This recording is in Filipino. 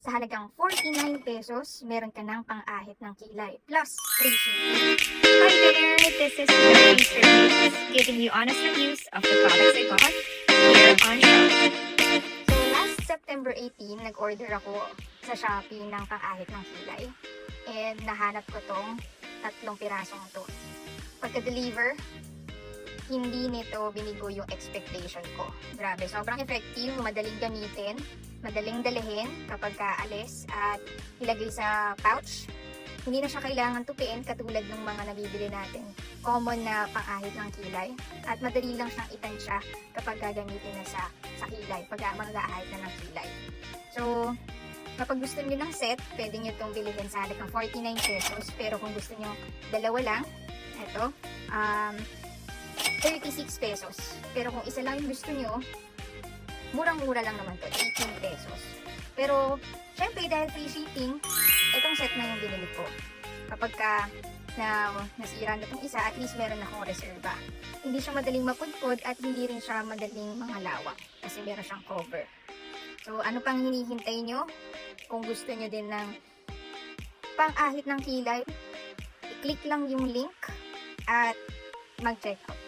Sa halagang 49 pesos, meron ka ng pang-ahit ng kilay plus free shipping. Hi there, this is Mr. Reviews, giving you honest reviews of the products I bought here on Shopee. So last September 18, nag-order ako sa Shopee ng pang-ahit ng kilay. And nahanap ko tong 3 pirasong to. Pagka-deliver, hindi nito binigo yung expectation ko. Grabe, sobrang effective, madaling gamitin, madaling dalhin kapag kaalis at ilagay sa pouch. Hindi na siya kailangan tupiin katulad ng mga nabibili natin. Common na pang-ahit ng kilay at madali lang siyang itansya kapag gagamitin na sa kilay, pag mag-aahit na ng kilay. So, kapag gusto niyo ng set, pwede niyo itong bilhin sa halagang 49 pesos. Pero kung gusto niyo dalawa lang, eto, 36 pesos. Pero kung isa lang yung gusto nyo, murang-mura lang naman to, 18 pesos. Pero, syempre dahil free shipping, itong set na yung binili ko. Kapag nasira na itong isa, at least meron akong reserva. Hindi siya madaling mapudpod at hindi rin siya madaling mangalawak kasi meron siyang cover. So, ano pang hinihintay nyo? Kung gusto nyo din ng pang-ahit ng kilay, i-click lang yung link at mag-check out.